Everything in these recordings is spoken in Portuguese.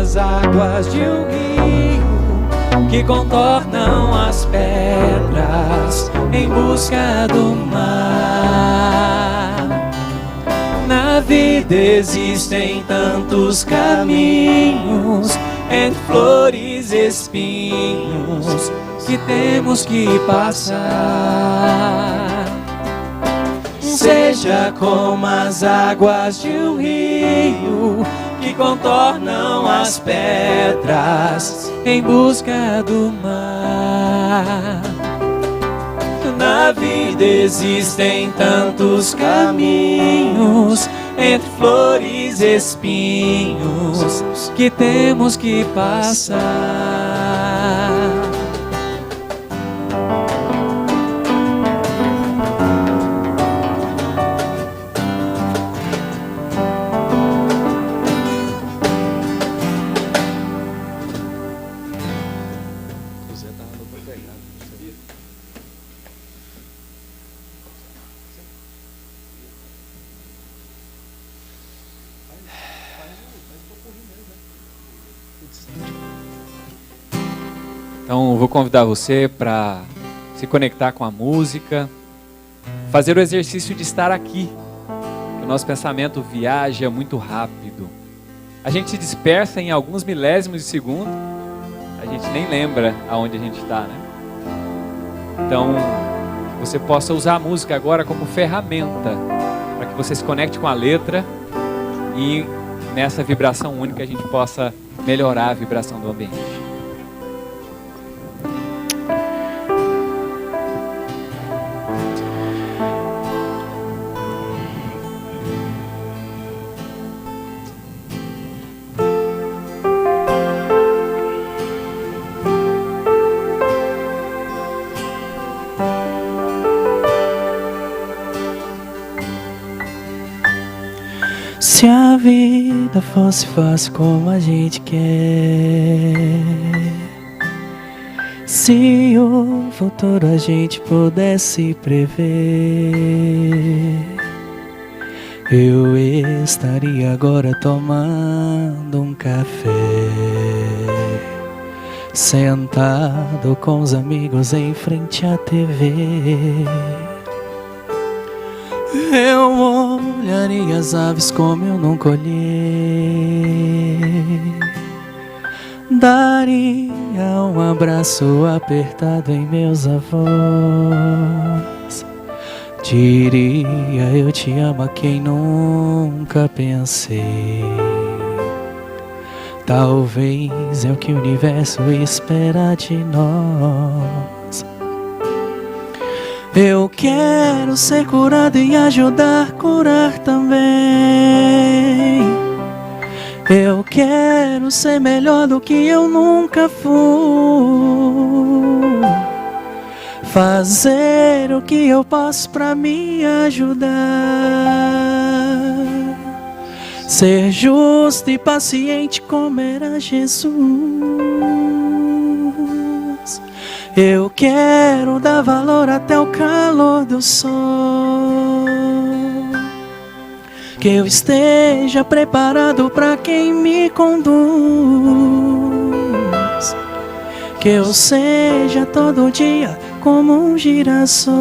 as águas de um rio que contornam as pedras em busca do mar. Na vida existem tantos caminhos, entre flores e espinhos, que temos que passar. Seja como as águas de um rio que contornam as pedras em busca do mar. Na vida existem tantos caminhos, entre flores e espinhos, que temos que passar. Então, eu vou convidar você para se conectar com a música, fazer o exercício de estar aqui. O nosso pensamento viaja muito rápido. A gente se dispersa em alguns milésimos de segundo, a gente nem lembra aonde a gente está, né? Então, que você possa usar a música agora como ferramenta, para que você se conecte com a letra e nessa vibração única a gente possa melhorar a vibração do ambiente. Se a vida fosse fácil como a gente quer, se o futuro a gente pudesse prever, eu estaria agora tomando um café, sentado com os amigos em frente à TV. Eu olharia as aves como eu nunca olhei, daria um abraço apertado em meus avós, diria eu te amo a quem nunca pensei. Talvez é o que o universo espera de nós. Eu quero ser curado e ajudar a curar também. Eu quero ser melhor do que eu nunca fui, fazer o que eu posso pra me ajudar, ser justo e paciente como era Jesus. Eu quero dar valor até o calor do sol, que eu esteja preparado para quem me conduz, que eu seja todo dia como um girassol,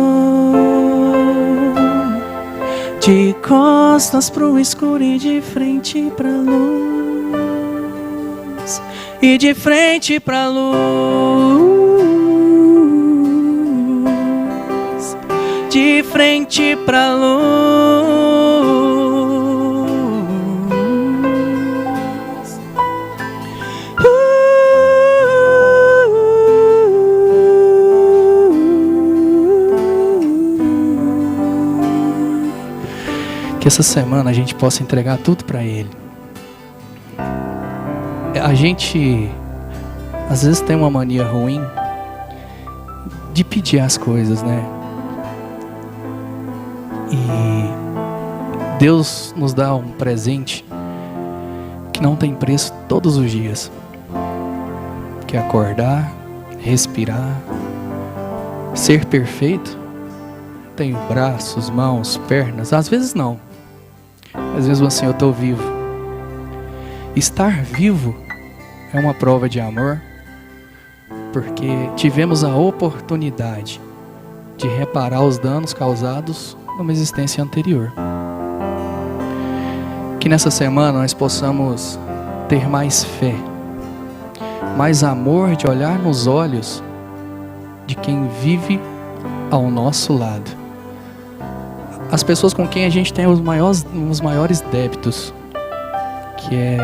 de costas pro escuro e de frente pra luz, e de frente pra luz, de frente pra luz. Que essa semana a gente possa entregar tudo pra Ele. A gente às vezes tem uma mania ruim de pedir as coisas, né? E Deus nos dá um presente que não tem preço todos os dias, que é acordar, respirar, ser perfeito. Tenho braços, mãos, pernas, às vezes não, às vezes assim, eu estou vivo. Estar vivo é uma prova de amor, porque tivemos a oportunidade de reparar os danos causados numa existência anterior. Que nessa semana nós possamos ter mais fé, mais amor de olhar nos olhos de quem vive ao nosso lado. As pessoas com quem a gente tem os maiores débitos, que é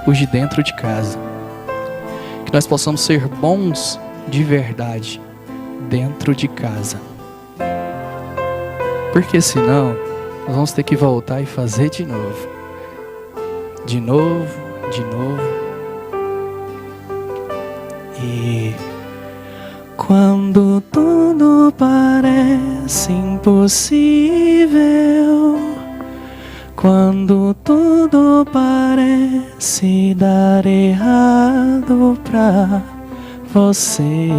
os de dentro de casa. Que nós possamos ser bons de verdade dentro de casa. Porque senão nós vamos ter que voltar e fazer de novo. De novo, de novo. E quando tudo parece impossível, quando tudo parece dar errado pra você,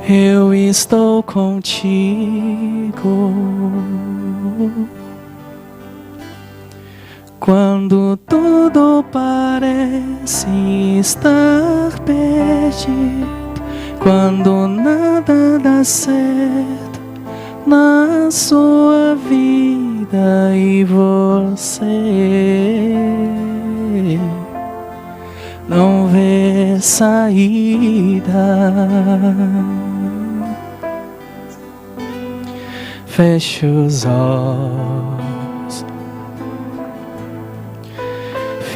eu estou contigo. Quando tudo parece estar perdido, quando nada dá certo na sua vida e você não vê saída, feche os olhos,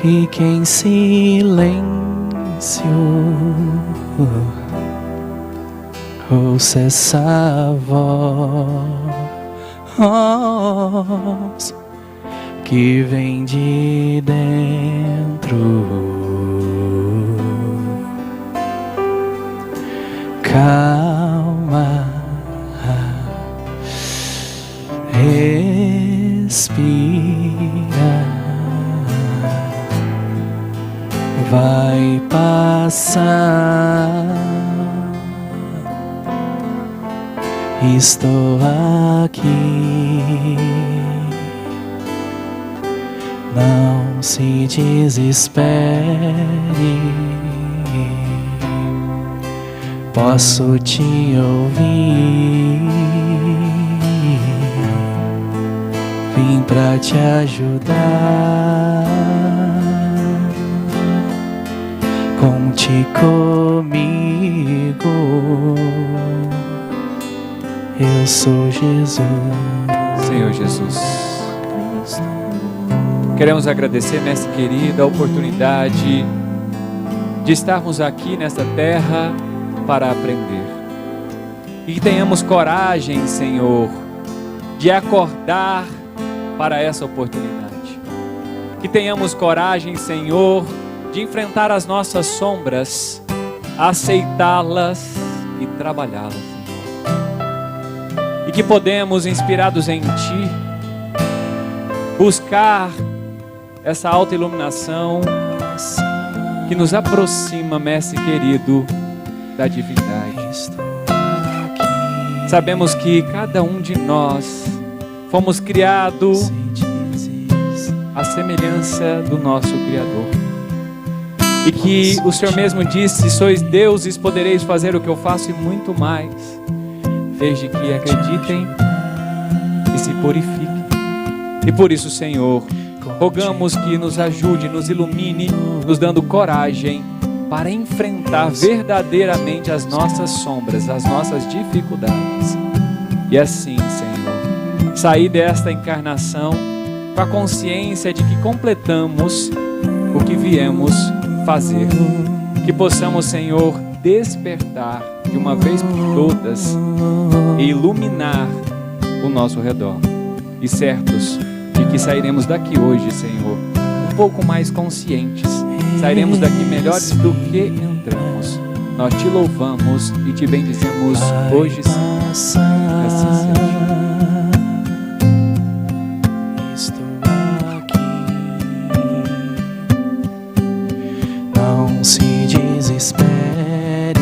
fique em silêncio, ouça essa voz que vem de dentro. Calma, respira, vai passar. Estou aqui. Não se desespere, posso te ouvir. Vim pra te ajudar. Conte comigo. Eu sou Jesus. Senhor Jesus, queremos agradecer, mestre querido, a oportunidade de estarmos aqui nesta terra para aprender. E que tenhamos coragem, Senhor, de acordar para essa oportunidade. Que tenhamos coragem, Senhor, de enfrentar as nossas sombras, aceitá-las e trabalhá-las, Senhor. E que podemos, inspirados em Ti, buscar essa autoiluminação que nos aproxima, mestre querido, da divindade. Sabemos que cada um de nós fomos criados à semelhança do nosso Criador. E que o Senhor mesmo disse: sois deuses, podereis fazer o que eu faço e muito mais, desde que acreditem e se purifiquem. E por isso, Senhor, rogamos que nos ajude, nos ilumine, nos dando coragem para enfrentar verdadeiramente as nossas sombras, as nossas dificuldades. E assim, Senhor, sair desta encarnação com a consciência de que completamos o que viemos fazer. Que possamos, Senhor, despertar de uma vez por todas e iluminar o nosso redor. E certos de que sairemos daqui hoje, Senhor, um pouco mais conscientes. Sairemos daqui melhores do que entramos. Nós te louvamos e te bendizemos hoje, Senhor. Assim seja. Não se desespere,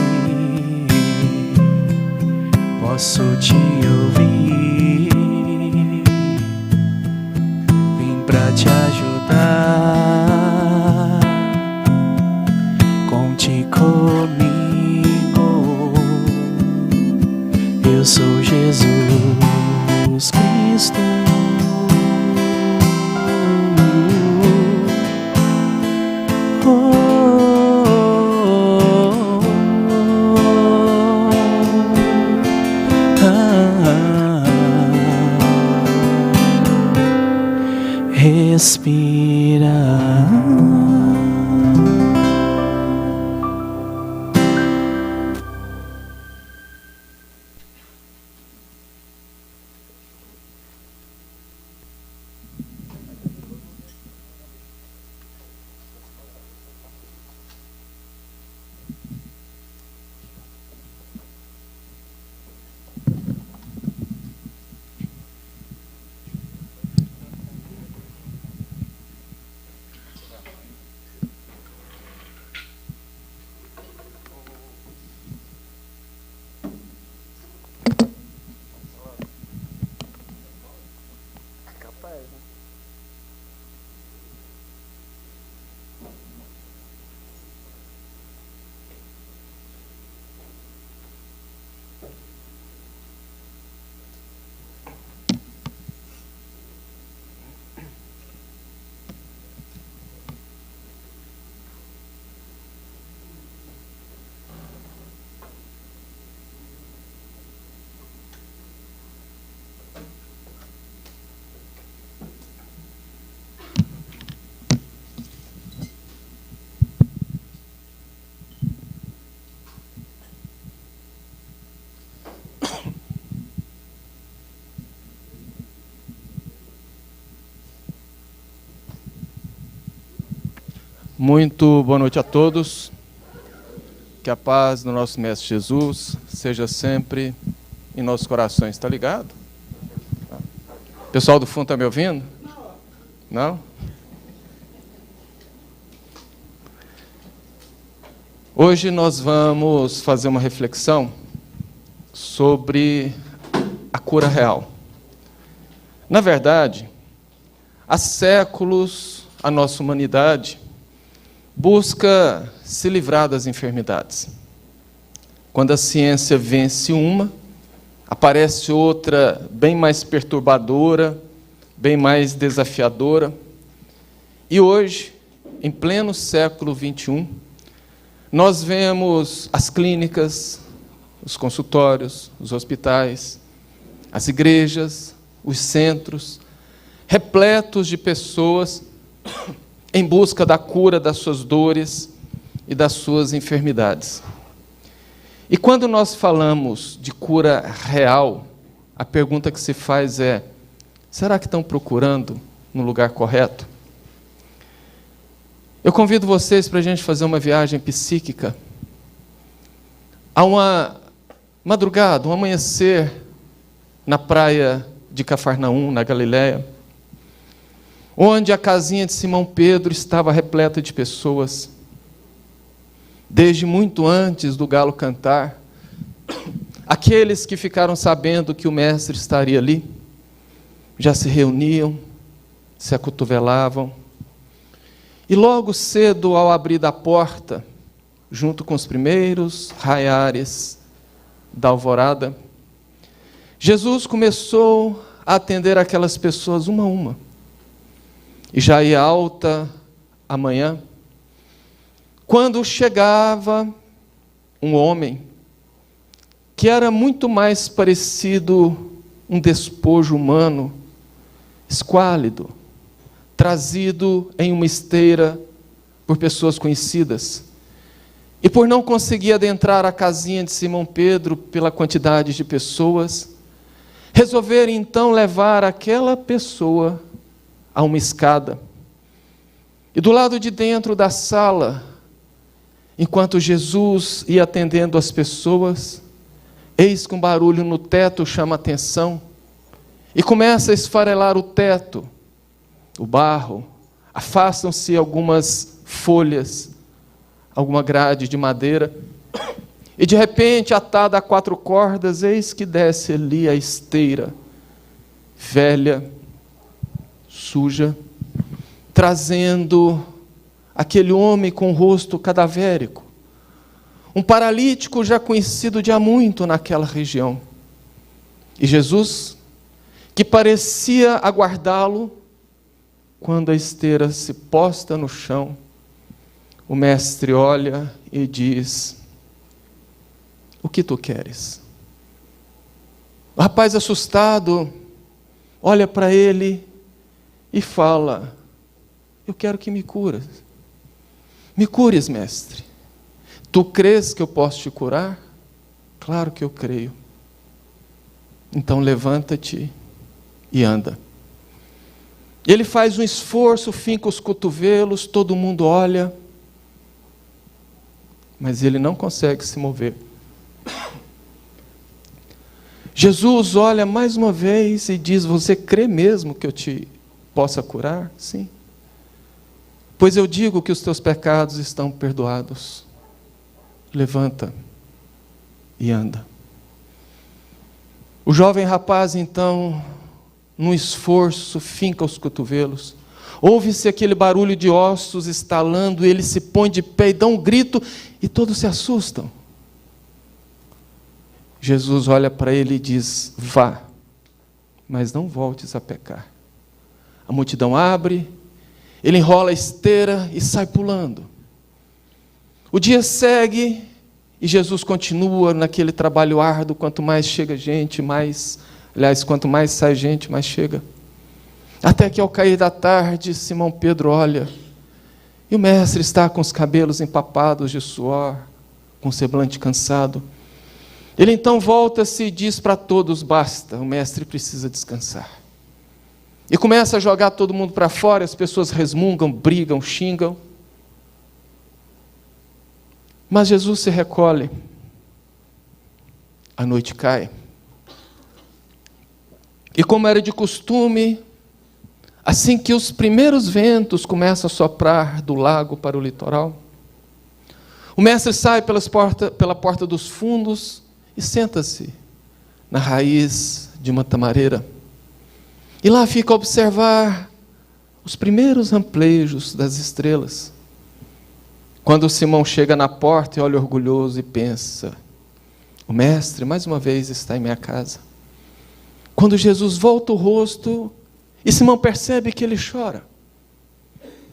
posso te ouvir. Vim pra te ajudar. Jesus Cristo. Respira. Muito boa noite a todos. Que a paz do nosso Mestre Jesus seja sempre em nossos corações. Está ligado? O pessoal do fundo está me ouvindo? Não? Hoje nós vamos fazer uma reflexão sobre a cura real. Na verdade, há séculos a nossa humanidade busca se livrar das enfermidades. Quando a ciência vence uma, aparece outra bem mais perturbadora, bem mais desafiadora. E hoje, em pleno século XXI, nós vemos as clínicas, os consultórios, os hospitais, as igrejas, os centros, repletos de pessoas em busca da cura das suas dores e das suas enfermidades. E quando nós falamos de cura real, a pergunta que se faz é: será que estão procurando no lugar correto? Eu convido vocês para a gente fazer uma viagem psíquica a uma madrugada, um amanhecer na praia de Cafarnaum, na Galileia, onde a casinha de Simão Pedro estava repleta de pessoas. Desde muito antes do galo cantar, aqueles que ficaram sabendo que o mestre estaria ali, já se reuniam, se acotovelavam, e logo cedo, ao abrir da porta, junto com os primeiros raiares da alvorada, Jesus começou a atender aquelas pessoas uma a uma. E já ia alta a manhã, quando chegava um homem que era muito mais parecido um despojo humano, esquálido, trazido em uma esteira por pessoas conhecidas. E por não conseguir adentrar a casinha de Simão Pedro pela quantidade de pessoas, resolveram então levar aquela pessoa a uma escada. E do lado de dentro da sala, enquanto Jesus ia atendendo as pessoas, eis que um barulho no teto chama a atenção e começa a esfarelar o teto, o barro, afastam-se algumas folhas, alguma grade de madeira, e de repente, atada a 4 cordas, eis que desce ali a esteira, velha, suja, trazendo aquele homem com o rosto cadavérico, um paralítico já conhecido de há muito naquela região. E Jesus, que parecia aguardá-lo, quando a esteira se posta no chão, o mestre olha e diz: o que tu queres? O rapaz assustado olha para ele e fala: eu quero que me cures. Me cures, mestre. Tu crês que eu posso te curar? Claro que eu creio. Então levanta-te e anda. Ele faz um esforço, finca os cotovelos, todo mundo olha, mas ele não consegue se mover. Jesus olha mais uma vez e diz: você crê mesmo que eu te possa curar? Sim. Pois eu digo que os teus pecados estão perdoados. Levanta e anda. O jovem rapaz, então, num esforço, finca os cotovelos. Ouve-se aquele barulho de ossos estalando, ele se põe de pé e dá um grito, e todos se assustam. Jesus olha para ele e diz: vá, mas não voltes a pecar. A multidão abre, ele enrola a esteira e sai pulando. O dia segue e Jesus continua naquele trabalho árduo. Quanto mais chega gente, quanto mais sai gente, mais chega. Até que ao cair da tarde, Simão Pedro olha e o mestre está com os cabelos empapados de suor, com o semblante cansado. Ele então volta-se e diz para todos: basta, o mestre precisa descansar. E começa a jogar todo mundo para fora, as pessoas resmungam, brigam, xingam. Mas Jesus se recolhe. A noite cai. E como era de costume, assim que os primeiros ventos começam a soprar do lago para o litoral, o mestre sai pela porta dos fundos e senta-se na raiz de uma tamareira. E lá fica a observar os primeiros ramplejos das estrelas. Quando Simão chega na porta e olha orgulhoso e pensa: o mestre mais uma vez está em minha casa. Quando Jesus volta o rosto e Simão percebe que ele chora.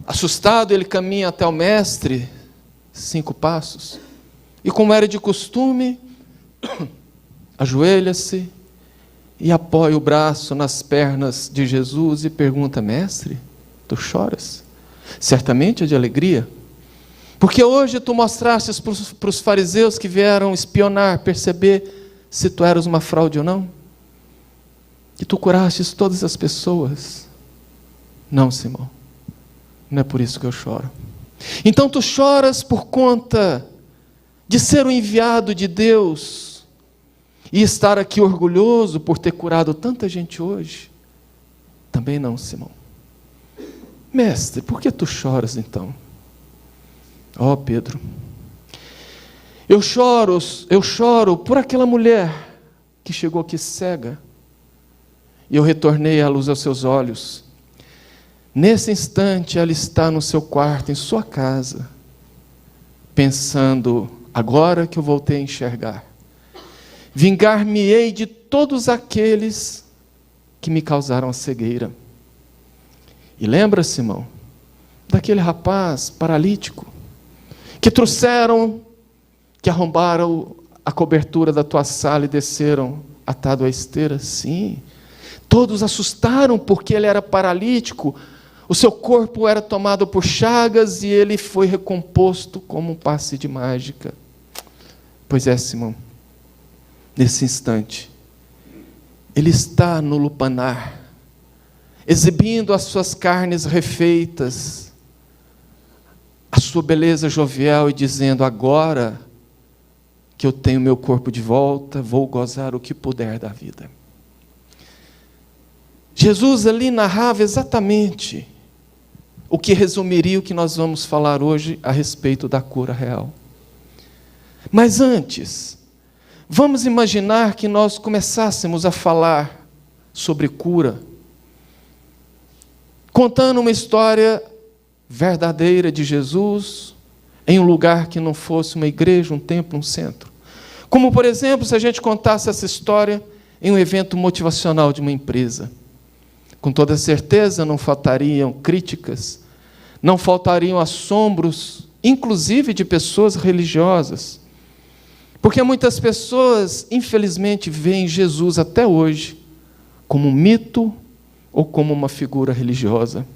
Assustado, ele caminha até o mestre, 5 passos, e como era de costume, ajoelha-se e apoia o braço nas pernas de Jesus e pergunta: mestre, tu choras? Certamente é de alegria, porque hoje tu mostrastes para os fariseus que vieram espionar, perceber se tu eras uma fraude ou não, e tu curastes todas as pessoas. Não, Simão, não é por isso que eu choro. Então tu choras por conta de ser o enviado de Deus e estar aqui orgulhoso por ter curado tanta gente hoje? Também não, Simão. Mestre, por que tu choras então? Ó Pedro, eu choro por aquela mulher que chegou aqui cega, e eu retornei a luz aos seus olhos. Nesse instante ela está no seu quarto, em sua casa, pensando: agora que eu voltei a enxergar, vingar-me-ei de todos aqueles que me causaram a cegueira. E lembra, Simão, daquele rapaz paralítico que trouxeram, que arrombaram a cobertura da tua sala e desceram atado à esteira? Sim. Todos assustaram porque ele era paralítico, o seu corpo era tomado por chagas e ele foi recomposto como um passe de mágica. Pois é, Simão, nesse instante, ele está no lupanar, exibindo as suas carnes refeitas, a sua beleza jovial e dizendo: agora que eu tenho meu corpo de volta, vou gozar o que puder da vida. Jesus ali narrava exatamente o que resumiria o que nós vamos falar hoje a respeito da cura real. Mas antes, vamos imaginar que nós começássemos a falar sobre cura, contando uma história verdadeira de Jesus em um lugar que não fosse uma igreja, um templo, um centro. Como, por exemplo, se a gente contasse essa história em um evento motivacional de uma empresa. Com toda certeza não faltariam críticas, não faltariam assombros, inclusive de pessoas religiosas. Porque muitas pessoas, infelizmente, veem Jesus até hoje como um mito ou como uma figura religiosa.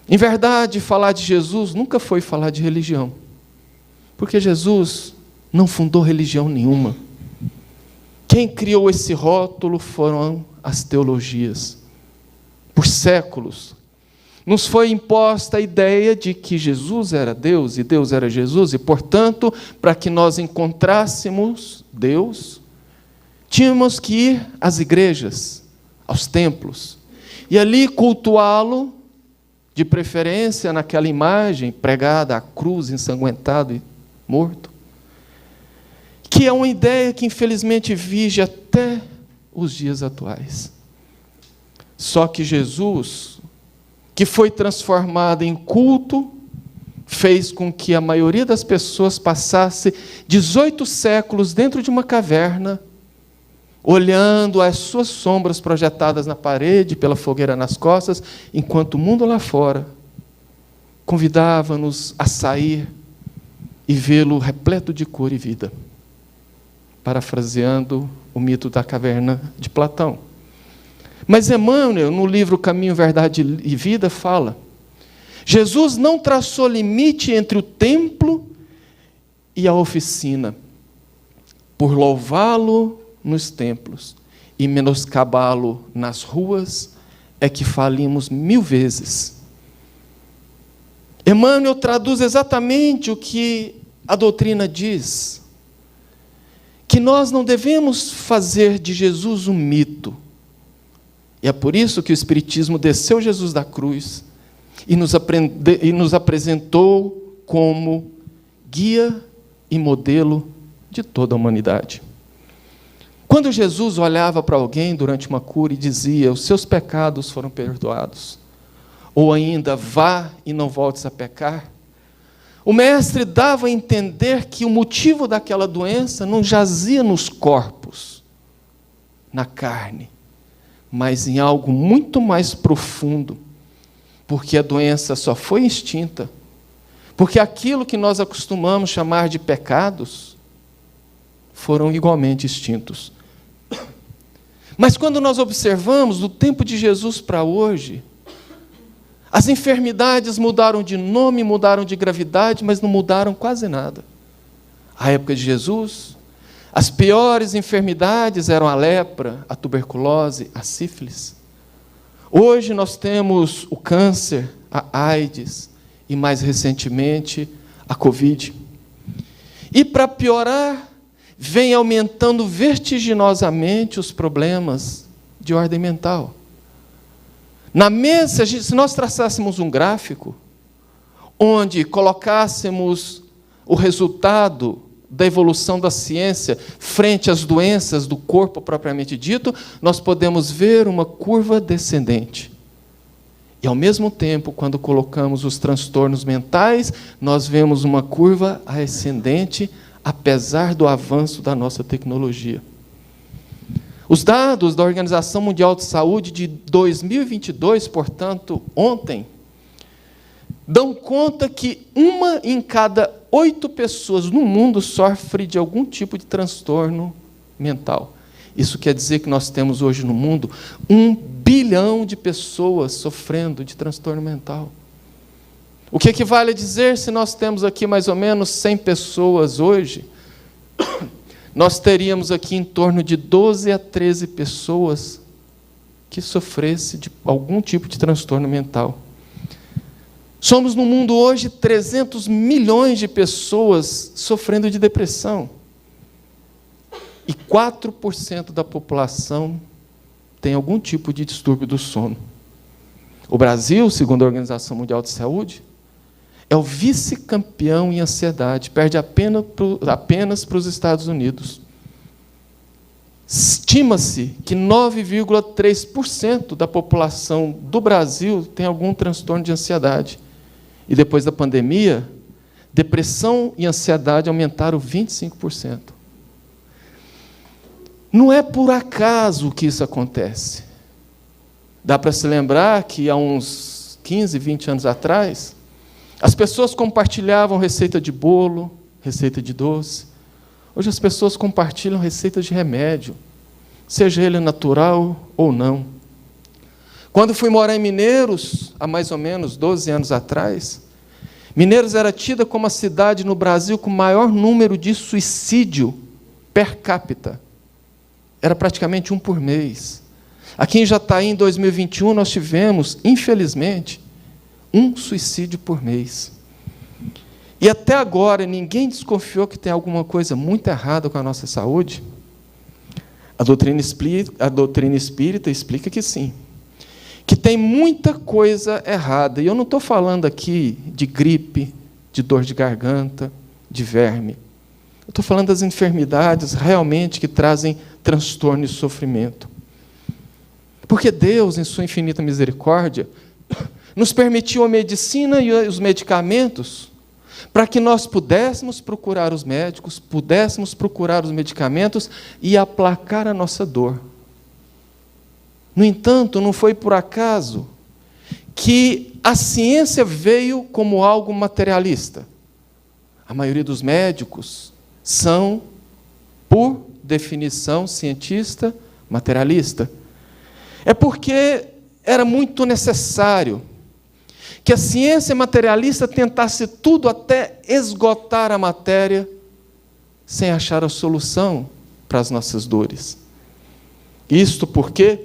Em verdade, falar de Jesus nunca foi falar de religião, porque Jesus não fundou religião nenhuma. Quem criou esse rótulo foram as teologias. Por séculos, nos foi imposta a ideia de que Jesus era Deus e Deus era Jesus, e, portanto, para que nós encontrássemos Deus, tínhamos que ir às igrejas, aos templos, e ali cultuá-lo, de preferência naquela imagem pregada à cruz, ensanguentado e morto, que é uma ideia que infelizmente vige até os dias atuais. Só que Jesus, que foi transformado em culto, fez com que a maioria das pessoas passasse 18 séculos dentro de uma caverna, olhando as suas sombras projetadas na parede, pela fogueira nas costas, enquanto o mundo lá fora convidava-nos a sair e vê-lo repleto de cor e vida. Parafraseando o mito da caverna de Platão. Mas Emmanuel, no livro Caminho, Verdade e Vida, fala: Jesus não traçou limite entre o templo e a oficina. Por louvá-lo nos templos e menoscabá-lo nas ruas, é que falimos 1000 vezes. Emmanuel traduz exatamente o que a doutrina diz, que nós não devemos fazer de Jesus um mito. E é por isso que o Espiritismo desceu Jesus da cruz e nos apresentou como guia e modelo de toda a humanidade. Quando Jesus olhava para alguém durante uma cura e dizia: os seus pecados foram perdoados, ou ainda, vá e não voltes a pecar, o mestre dava a entender que o motivo daquela doença não jazia nos corpos, na carne, mas em algo muito mais profundo, porque a doença só foi extinta, porque aquilo que nós acostumamos chamar de pecados foram igualmente extintos. Mas quando nós observamos do tempo de Jesus para hoje, as enfermidades mudaram de nome, mudaram de gravidade, mas não mudaram quase nada. À época de Jesus, as piores enfermidades eram a lepra, a tuberculose, a sífilis. Hoje nós temos o câncer, a AIDS e, mais recentemente, a Covid. E, para piorar, vem aumentando vertiginosamente os problemas de ordem mental. Na mesa, se nós traçássemos um gráfico, onde colocássemos o resultado da evolução da ciência frente às doenças do corpo propriamente dito, nós podemos ver uma curva descendente. E, ao mesmo tempo, quando colocamos os transtornos mentais, nós vemos uma curva ascendente, apesar do avanço da nossa tecnologia. Os dados da Organização Mundial de Saúde de 2022, portanto, ontem, dão conta que 1 em cada 8 pessoas no mundo sofre de algum tipo de transtorno mental. Isso quer dizer que nós temos hoje no mundo 1 bilhão de pessoas sofrendo de transtorno mental. O que equivale a dizer, se nós temos aqui mais ou menos 100 pessoas hoje, nós teríamos aqui em torno de 12 a 13 pessoas que sofressem de algum tipo de transtorno mental. Somos no mundo hoje 300 milhões de pessoas sofrendo de depressão. E 4% da população tem algum tipo de distúrbio do sono. O Brasil, segundo a Organização Mundial de Saúde, é o vice-campeão em ansiedade, perde apenas para os Estados Unidos. Estima-se que 9,3% da população do Brasil tem algum transtorno de ansiedade. E depois da pandemia, depressão e ansiedade aumentaram 25%. Não é por acaso que isso acontece. Dá para se lembrar que há uns 15, 20 anos atrás, as pessoas compartilhavam receita de bolo, receita de doce. Hoje as pessoas compartilham receitas de remédio, seja ele natural ou não. Quando fui morar em Mineiros, há mais ou menos 12 anos atrás, Mineiros era tida como a cidade no Brasil com o maior número de suicídio per capita. Era praticamente um por mês. Aqui em Jataí, em 2021, nós tivemos, infelizmente, um suicídio por mês. E até agora, ninguém desconfiou que tem alguma coisa muito errada com a nossa saúde? A doutrina espírita explica que sim. Que tem muita coisa errada. E eu não estou falando aqui de gripe, de dor de garganta, de verme. Eu estou falando das enfermidades realmente que trazem transtorno e sofrimento. Porque Deus, em sua infinita misericórdia, nos permitiu a medicina e os medicamentos para que nós pudéssemos procurar os médicos, pudéssemos procurar os medicamentos e aplacar a nossa dor. No entanto, não foi por acaso que a ciência veio como algo materialista. A maioria dos médicos são, por definição cientista, materialista. É porque era muito necessário que a ciência materialista tentasse tudo até esgotar a matéria sem achar a solução para as nossas dores. Isto porque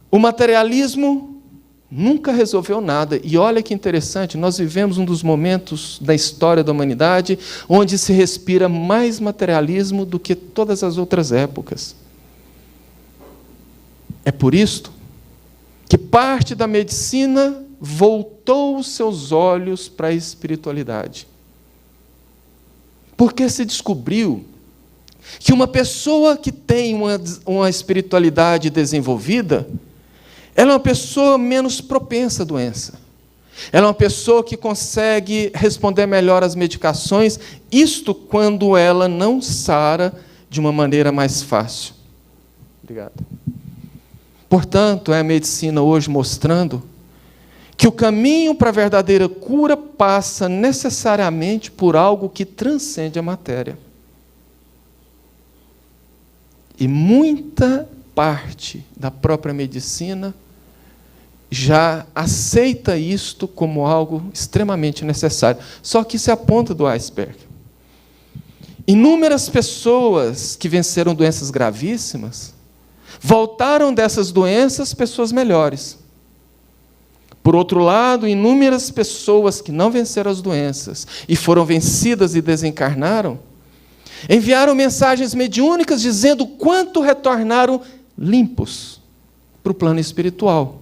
o materialismo nunca resolveu nada. E olha que interessante, nós vivemos um dos momentos da história da humanidade onde se respira mais materialismo do que todas as outras épocas. É por isto que parte da medicina voltou os seus olhos para a espiritualidade. Porque se descobriu que uma pessoa que tem uma espiritualidade desenvolvida, ela é uma pessoa menos propensa à doença. Ela é uma pessoa que consegue responder melhor às medicações, isto quando ela não sara de uma maneira mais fácil. Obrigado. Portanto, é a medicina hoje mostrando que o caminho para a verdadeira cura passa necessariamente por algo que transcende a matéria. E muita parte da própria medicina já aceita isto como algo extremamente necessário. Só que isso é a ponta do iceberg. Inúmeras pessoas que venceram doenças gravíssimas voltaram dessas doenças pessoas melhores. Por outro lado, inúmeras pessoas que não venceram as doenças e foram vencidas e desencarnaram, enviaram mensagens mediúnicas dizendo quanto retornaram limpos para o plano espiritual.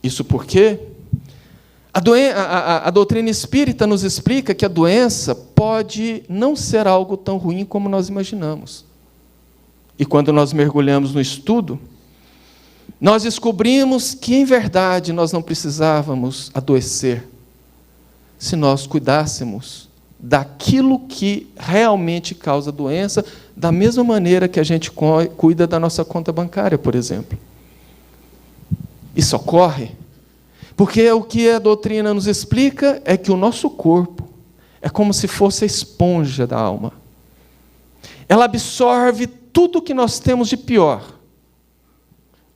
Isso porque a doutrina espírita nos explica que a doença pode não ser algo tão ruim como nós imaginamos. E quando nós mergulhamos no estudo, nós descobrimos que, em verdade, nós não precisávamos adoecer se nós cuidássemos daquilo que realmente causa doença, da mesma maneira que a gente cuida da nossa conta bancária, por exemplo. Isso ocorre porque o que a doutrina nos explica é que o nosso corpo é como se fosse a esponja da alma. Ela absorve tudo que nós temos de pior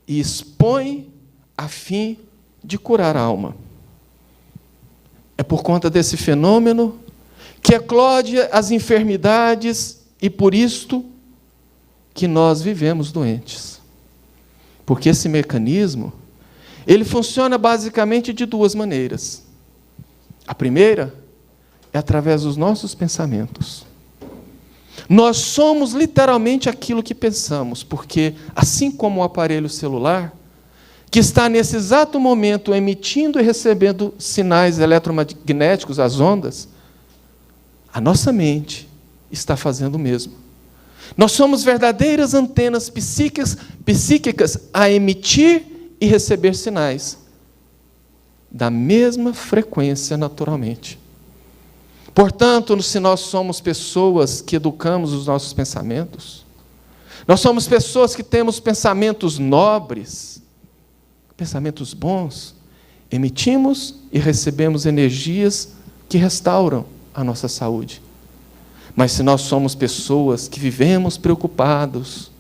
e expõe a fim de curar a alma. É por conta desse fenômeno que eclode as enfermidades e por isto que nós vivemos doentes. Porque esse mecanismo, ele funciona basicamente de duas maneiras. A primeira é através dos nossos pensamentos. Nós somos literalmente aquilo que pensamos, porque assim como o aparelho celular, que está nesse exato momento emitindo e recebendo sinais eletromagnéticos, as ondas, a nossa mente está fazendo o mesmo. Nós somos verdadeiras antenas psíquicas a emitir e receber sinais da mesma frequência naturalmente. Portanto, se nós somos pessoas que educamos os nossos pensamentos, Nós somos pessoas que temos pensamentos nobres, pensamentos bons, emitimos e recebemos energias que restauram a nossa saúde. Mas se nós somos pessoas que vivemos preocupados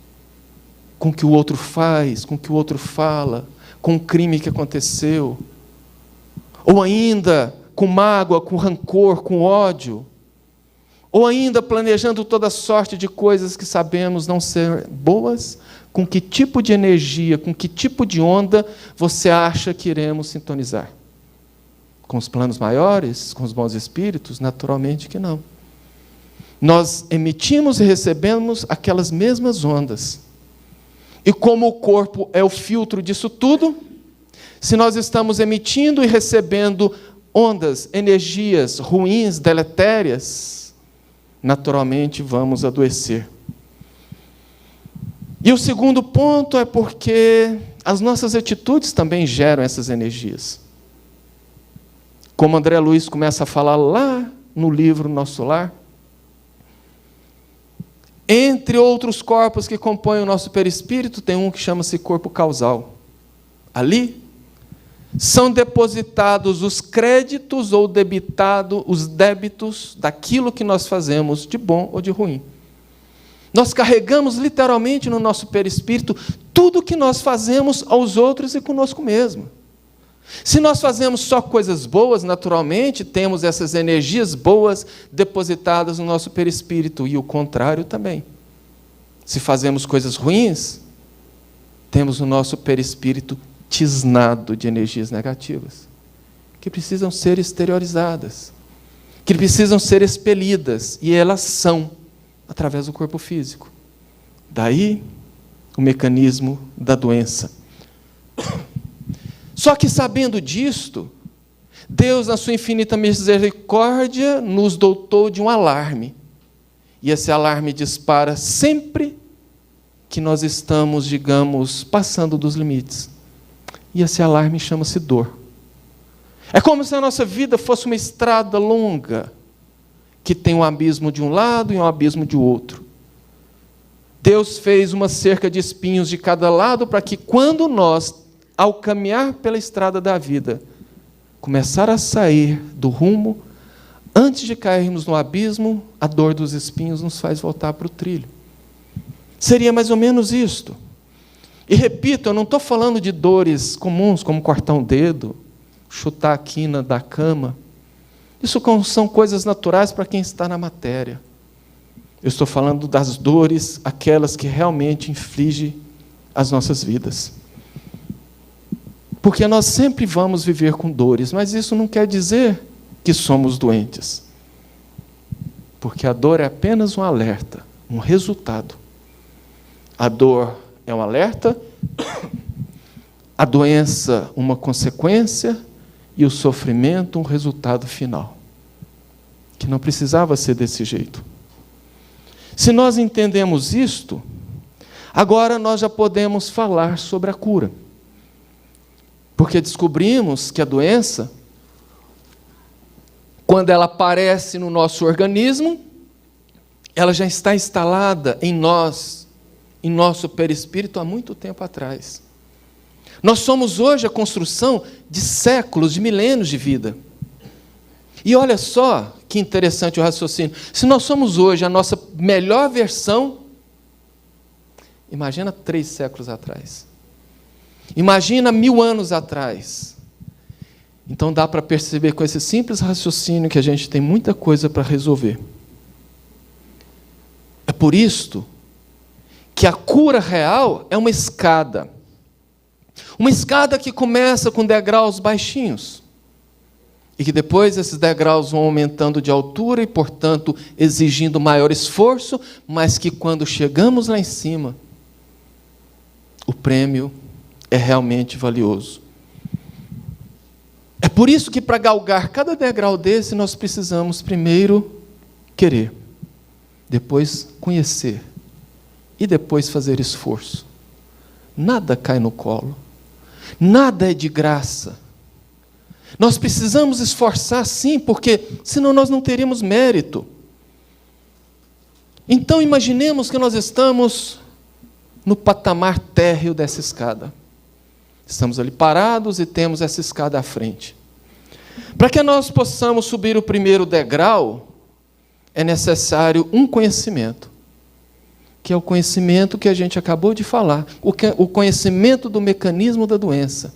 com o que o outro faz, com o que o outro fala, com o crime que aconteceu, ou ainda com mágoa, com rancor, com ódio, ou ainda planejando toda sorte de coisas que sabemos não ser boas, com que tipo de energia, com que tipo de onda você acha que iremos sintonizar? Com os planos maiores, com os bons espíritos? Naturalmente que não. Nós emitimos e recebemos aquelas mesmas ondas. E como o corpo é o filtro disso tudo, se nós estamos emitindo e recebendo ondas, energias ruins, deletérias, naturalmente vamos adoecer. E o segundo ponto é porque as nossas atitudes também geram essas energias. Como André Luiz começa a falar lá no livro Nosso Lar, entre outros corpos que compõem o nosso perispírito, tem um que chama-se corpo causal. Ali são depositados os créditos ou debitados os débitos daquilo que nós fazemos de bom ou de ruim. Nós carregamos literalmente no nosso perispírito tudo que nós fazemos aos outros e conosco mesmo. Se nós fazemos só coisas boas, naturalmente, temos essas energias boas depositadas no nosso perispírito, e o contrário também. Se fazemos coisas ruins, temos o nosso perispírito tisnado de energias negativas, que precisam ser exteriorizadas, que precisam ser expelidas, e elas são, através do corpo físico. Daí, o mecanismo da doença. Só que, sabendo disto, Deus, na sua infinita misericórdia, nos dotou de um alarme. E esse alarme dispara sempre que nós estamos, digamos, passando dos limites. E esse alarme chama-se dor. É como se a nossa vida fosse uma estrada longa, que tem um abismo de um lado e um abismo de outro. Deus fez uma cerca de espinhos de cada lado para que, quando nós, ao caminhar pela estrada da vida, começar a sair do rumo, antes de cairmos no abismo, a dor dos espinhos nos faz voltar para o trilho. Seria mais ou menos isto. E repito, eu não estou falando de dores comuns, como cortar um dedo, chutar a quina da cama. Isso são coisas naturais para quem está na matéria. Eu estou falando das dores, aquelas que realmente infligem as nossas vidas. Porque nós sempre vamos viver com dores, mas isso não quer dizer que somos doentes. Porque a dor é apenas um alerta, um resultado. A dor é um alerta, a doença uma consequência e o sofrimento um resultado final. Que não precisava ser desse jeito. Se nós entendemos isto, agora nós já podemos falar sobre a cura. Porque descobrimos que a doença, quando ela aparece no nosso organismo, ela já está instalada em nós, em nosso perispírito, há muito tempo atrás. Nós somos hoje a construção de séculos, de milênios de vida. E olha só que interessante o raciocínio. Se nós somos hoje a nossa melhor versão, imagina 3 séculos atrás. Imagina 1000 anos atrás. Então dá para perceber com esse simples raciocínio que a gente tem muita coisa para resolver. É por isto que a cura real é uma escada. Uma escada que começa com degraus baixinhos. E que depois esses degraus vão aumentando de altura e, portanto, exigindo maior esforço, mas que quando chegamos lá em cima, o prêmio é realmente valioso. É por isso que, para galgar cada degrau desse, nós precisamos primeiro querer, depois conhecer e depois fazer esforço. Nada cai no colo, nada é de graça. Nós precisamos esforçar sim, porque senão nós não teríamos mérito. Então imaginemos que nós estamos no patamar térreo dessa escada. Estamos ali parados e temos essa escada à frente. Para que nós possamos subir o primeiro degrau, é necessário um conhecimento, que é o conhecimento que a gente acabou de falar, o conhecimento do mecanismo da doença.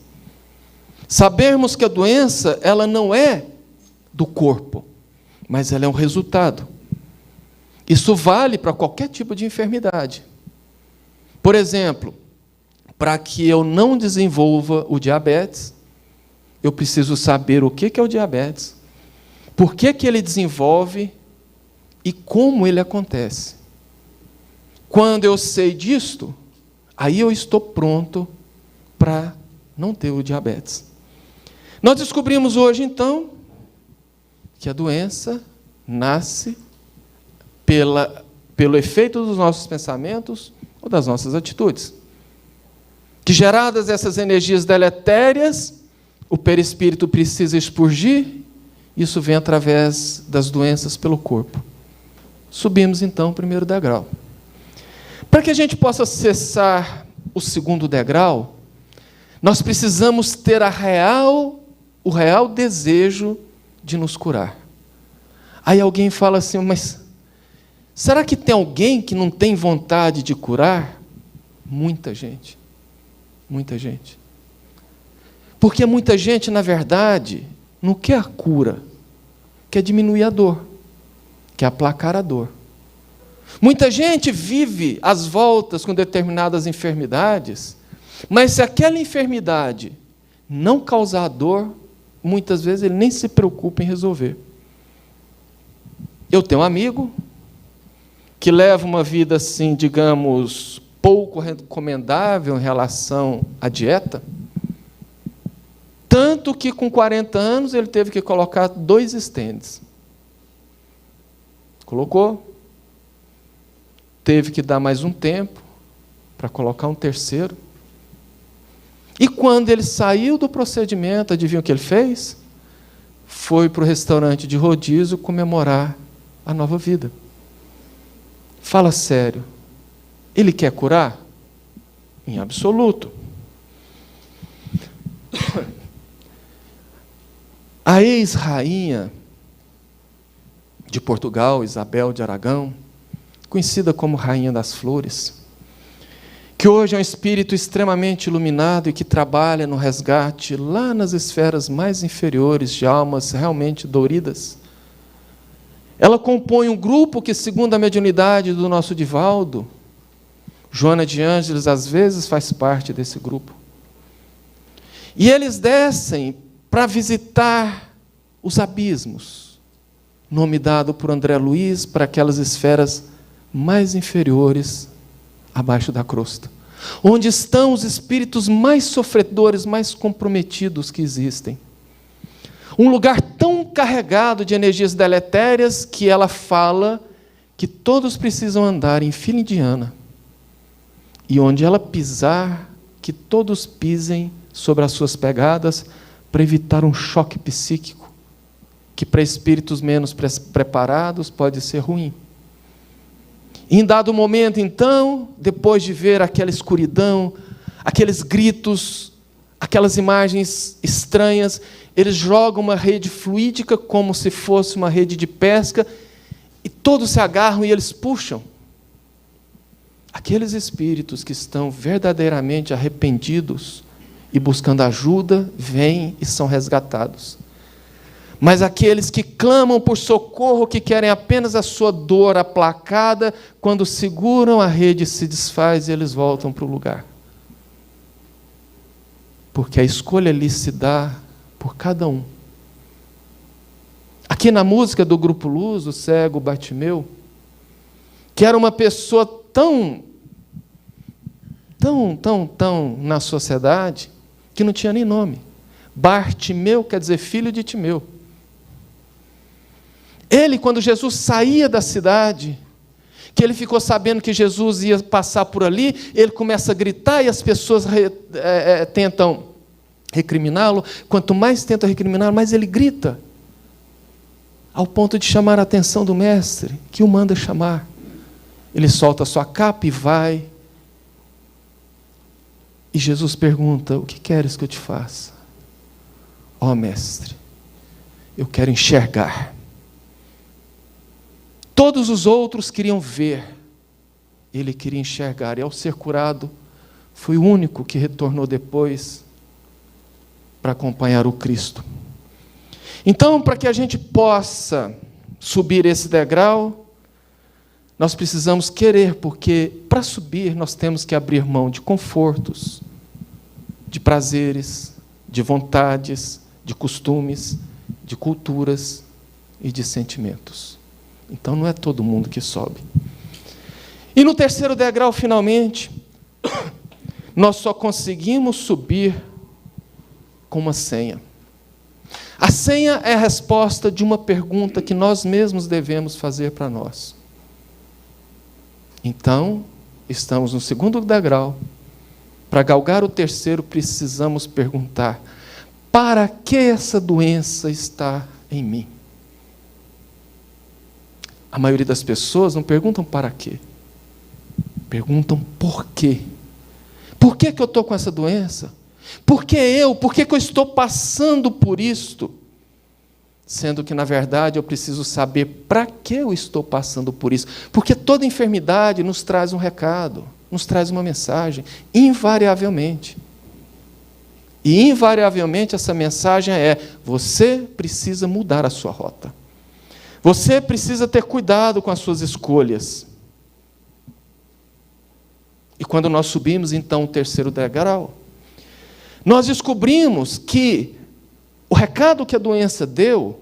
Sabermos que a doença, ela não é do corpo, mas ela é um resultado. Isso vale para qualquer tipo de enfermidade. Por exemplo, para que eu não desenvolva o diabetes, eu preciso saber o que é o diabetes, por que ele desenvolve e como ele acontece. Quando eu sei disto, aí eu estou pronto para não ter o diabetes. Nós descobrimos hoje, então, que a doença nasce pelo efeito dos nossos pensamentos ou das nossas atitudes. Que, geradas essas energias deletérias, o perispírito precisa expurgir, isso vem através das doenças pelo corpo. Subimos, então, o primeiro degrau. Para que a gente possa acessar o segundo degrau, nós precisamos ter o real desejo de nos curar. Aí alguém fala assim, mas será que tem alguém que não tem vontade de curar? Muita gente. Muita gente. Porque muita gente, na verdade, não quer a cura, quer diminuir a dor, quer aplacar a dor. Muita gente vive às voltas com determinadas enfermidades, mas se aquela enfermidade não causar dor, muitas vezes ele nem se preocupa em resolver. Eu tenho um amigo que leva uma vida assim, digamos, pouco recomendável em relação à dieta, tanto que com 40 anos ele teve que colocar 2 stents. Colocou. Teve que dar mais um tempo para colocar um terceiro. E quando ele saiu do procedimento, adivinha o que ele fez? Foi para o restaurante de rodízio comemorar a nova vida. Fala sério. Ele quer curar? Em absoluto. A ex-rainha de Portugal, Isabel de Aragão, conhecida como Rainha das Flores, que hoje é um espírito extremamente iluminado e que trabalha no resgate lá nas esferas mais inferiores de almas realmente doridas. Ela compõe um grupo que, segundo a mediunidade do nosso Divaldo, Joana de Ângeles, às vezes, faz parte desse grupo. E eles descem para visitar os abismos, nome dado por André Luiz para aquelas esferas mais inferiores abaixo da crosta, onde estão os espíritos mais sofredores, mais comprometidos que existem. Um lugar tão carregado de energias deletérias que ela fala que todos precisam andar em fila indiana, e onde ela pisar, que todos pisem sobre as suas pegadas, para evitar um choque psíquico, que para espíritos menos preparados pode ser ruim. Em dado momento, então, depois de ver aquela escuridão, aqueles gritos, aquelas imagens estranhas, eles jogam uma rede fluídica como se fosse uma rede de pesca, e todos se agarram e eles puxam. Aqueles espíritos que estão verdadeiramente arrependidos e buscando ajuda, vêm e são resgatados. Mas aqueles que clamam por socorro, que querem apenas a sua dor aplacada, quando seguram, a rede se desfaz e eles voltam para o lugar. Porque a escolha ali se dá por cada um. Aqui na música do Grupo Luz, o cego Bartimeu, que era uma pessoa tão na sociedade, que não tinha nem nome. Bartimeu quer dizer filho de Timeu. Ele, quando Jesus saía da cidade, que ele ficou sabendo que Jesus ia passar por ali, ele começa a gritar e as pessoas tentam recriminá-lo. Quanto mais tentam recriminá-lo, mais ele grita, ao ponto de chamar a atenção do mestre, que o manda chamar. Ele solta a sua capa e vai, E Jesus pergunta: o que queres que eu te faça? Ó mestre, eu quero enxergar. Todos os outros queriam ver, ele queria enxergar. E ao ser curado, foi o único que retornou depois para acompanhar o Cristo. Então, para que a gente possa subir esse degrau, nós precisamos querer, porque para subir nós temos que abrir mão de confortos, de prazeres, de vontades, de costumes, de culturas e de sentimentos. Então não é todo mundo que sobe. E no terceiro degrau, finalmente, nós só conseguimos subir com uma senha. A senha é a resposta de uma pergunta que nós mesmos devemos fazer para nós. Então, estamos no segundo degrau. Para galgar o terceiro, precisamos perguntar: para que essa doença está em mim? A maioria das pessoas não perguntam para quê. Perguntam por quê. Por que eu estou com essa doença? Por que eu? Por que eu estou passando por isto? Sendo que, na verdade, eu preciso saber para que eu estou passando por isso. Porque toda enfermidade nos traz um recado, nos traz uma mensagem, invariavelmente. E, invariavelmente, essa mensagem é: você precisa mudar a sua rota. Você precisa ter cuidado com as suas escolhas. E quando nós subimos, então, o terceiro degrau, nós descobrimos que o recado que a doença deu,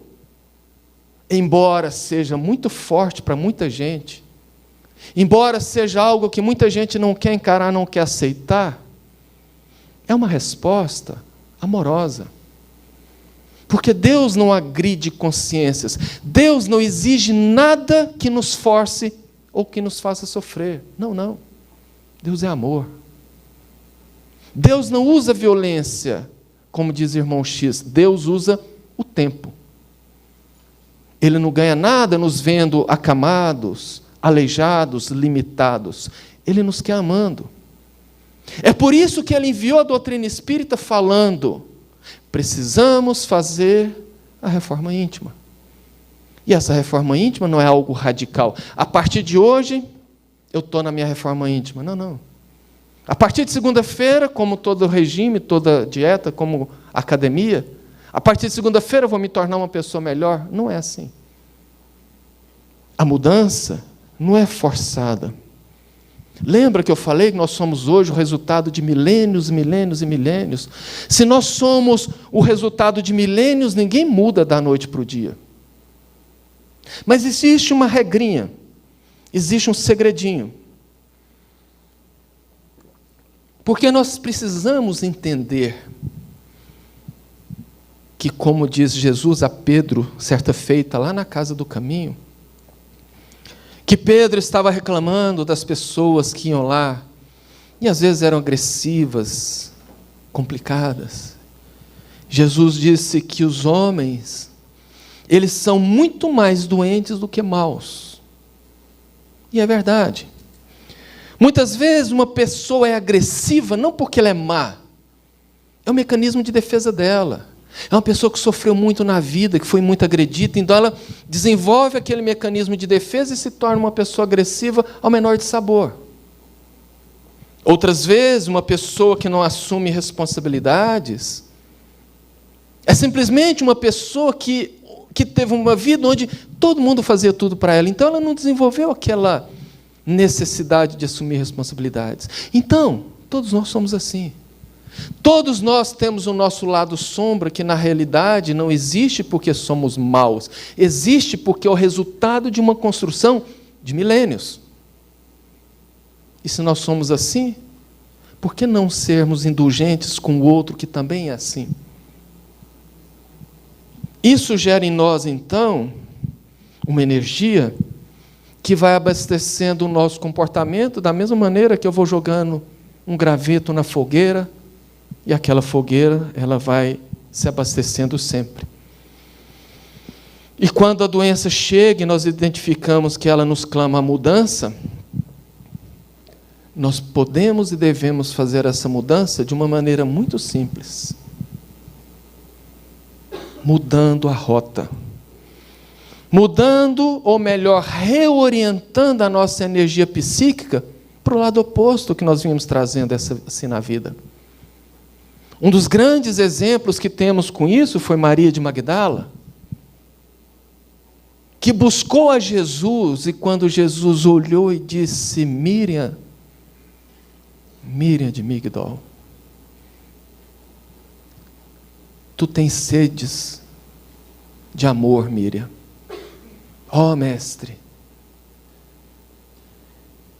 embora seja muito forte para muita gente, embora seja algo que muita gente não quer encarar, não quer aceitar, é uma resposta amorosa. Porque Deus não agride consciências. Deus não exige nada que nos force ou que nos faça sofrer. Não, não. Deus é amor. Deus não usa violência, como diz o irmão X. Deus usa o tempo. Ele não ganha nada nos vendo acamados, aleijados, limitados. Ele nos quer amando. É por isso que ele enviou a doutrina espírita falando: precisamos fazer a reforma íntima. E essa reforma íntima não é algo radical. A partir de hoje, eu estou na minha reforma íntima. Não, não. A partir de segunda-feira, como todo regime, toda dieta, como academia, a partir de segunda-feira eu vou me tornar uma pessoa melhor. Não é assim. A mudança não é forçada. Lembra que eu falei que nós somos hoje o resultado de milênios, milênios e milênios? Se nós somos o resultado de milênios, ninguém muda da noite para o dia. Mas existe uma regrinha, existe um segredinho. Porque nós precisamos entender que, como diz Jesus a Pedro, certa feita, lá na casa do caminho, que Pedro estava reclamando das pessoas que iam lá, e às vezes eram agressivas, complicadas. Jesus disse que os homens, eles são muito mais doentes do que maus. E é verdade. Muitas vezes uma pessoa é agressiva não porque ela é má, é um mecanismo de defesa dela. É uma pessoa que sofreu muito na vida, que foi muito agredida, então ela desenvolve aquele mecanismo de defesa e se torna uma pessoa agressiva ao menor de sabor. Outras vezes, uma pessoa que não assume responsabilidades é simplesmente uma pessoa que teve uma vida onde todo mundo fazia tudo para ela, então ela não desenvolveu aquela necessidade de assumir responsabilidades. Então, todos nós somos assim. Todos nós temos o nosso lado sombra, que na realidade não existe porque somos maus, existe porque é o resultado de uma construção de milênios. E se nós somos assim, por que não sermos indulgentes com o outro que também é assim? Isso gera em nós, então, uma energia que vai abastecendo o nosso comportamento da mesma maneira que eu vou jogando um graveto na fogueira, e aquela fogueira, ela vai se abastecendo sempre. E quando a doença chega e nós identificamos que ela nos clama a mudança, nós podemos e devemos fazer essa mudança de uma maneira muito simples. Mudando a rota. Mudando, ou melhor, reorientando a nossa energia psíquica para o lado oposto que nós vínhamos trazendo assim na vida. Um dos grandes exemplos que temos com isso foi Maria de Magdala, que buscou a Jesus, e quando Jesus olhou e disse: Miriam de Migdol, tu tens sedes de amor, Miriam. Ó mestre,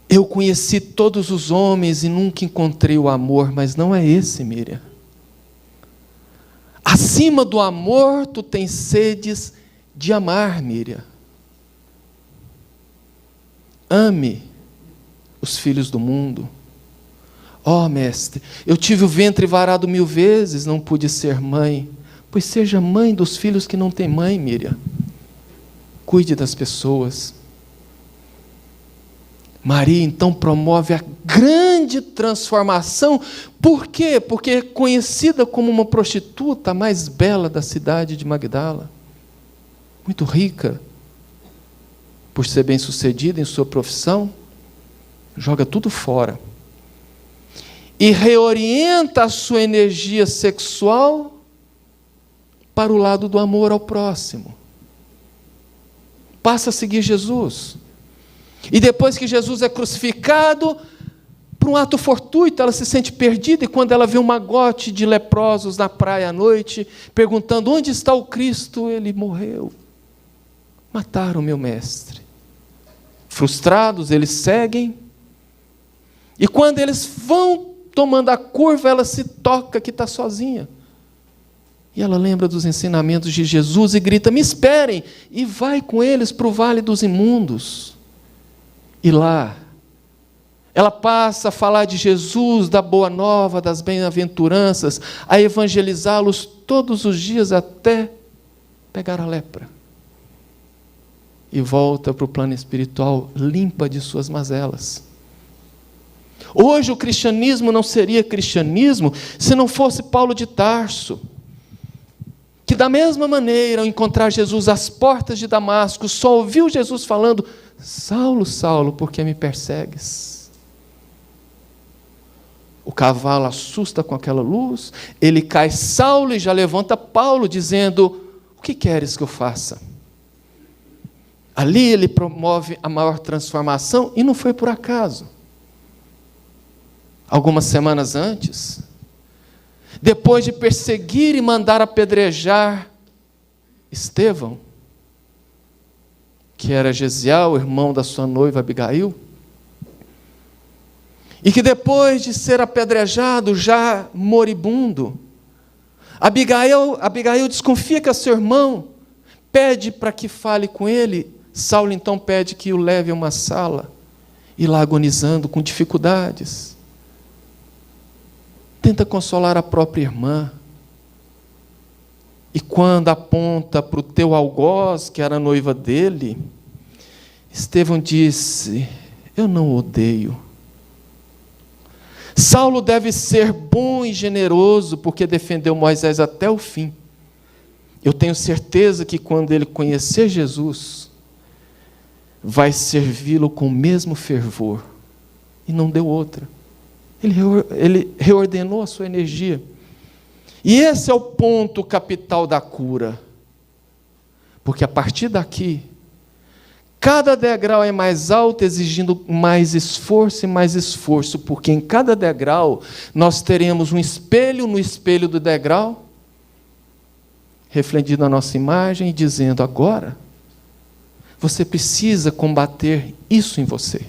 eu conheci todos os homens e nunca encontrei o amor, mas não é esse, Miriam. Acima do amor, tu tens sedes de amar, Miriam. Ame os filhos do mundo. Ó mestre, eu tive o ventre varado 1000 vezes, não pude ser mãe. Pois seja mãe dos filhos que não têm mãe, Miriam. Cuide das pessoas. Maria então promove a grande transformação. Por quê? Porque é conhecida como uma prostituta, a mais bela da cidade de Magdala. Muito rica, por ser bem-sucedida em sua profissão, joga tudo fora. E reorienta a sua energia sexual para o lado do amor ao próximo. Passa a seguir Jesus. E depois que Jesus é crucificado, por um ato fortuito, ela se sente perdida, e quando ela vê um magote de leprosos na praia à noite, perguntando: onde está o Cristo? Ele morreu. Mataram meu mestre. Frustrados, eles seguem, e quando eles vão tomando a curva, ela se toca que está sozinha. E ela lembra dos ensinamentos de Jesus e grita: me esperem! E vai com eles para o vale dos imundos. E lá, ela passa a falar de Jesus, da boa nova, das bem-aventuranças, a evangelizá-los todos os dias até pegar a lepra. E volta para o plano espiritual limpa de suas mazelas. Hoje o cristianismo não seria cristianismo se não fosse Paulo de Tarso, que da mesma maneira, ao encontrar Jesus às portas de Damasco, só ouviu Jesus falando: Saulo, Saulo, por que me persegues? O cavalo assusta com aquela luz, ele cai Saulo e já levanta Paulo, dizendo: o que queres que eu faça? Ali ele promove a maior transformação, e não foi por acaso. Algumas semanas antes, depois de perseguir e mandar apedrejar Estevão, que era Gesiel, irmão da sua noiva Abigail, e que depois de ser apedrejado, já moribundo, Abigail desconfia que é seu irmão, pede para que fale com ele. Saulo então pede que o leve a uma sala, e lá agonizando, com dificuldades, tenta consolar a própria irmã. E quando aponta para o teu algoz, que era a noiva dele, Estevão disse: eu não o odeio. Saulo deve ser bom e generoso, porque defendeu Moisés até o fim. Eu tenho certeza que quando ele conhecer Jesus, vai servi-lo com o mesmo fervor. E não deu outra. Ele reordenou a sua energia. E esse é o ponto capital da cura. Porque a partir daqui, cada degrau é mais alto, exigindo mais esforço e mais esforço, porque em cada degrau nós teremos um espelho no espelho do degrau, refletindo a nossa imagem e dizendo: agora você precisa combater isso em você.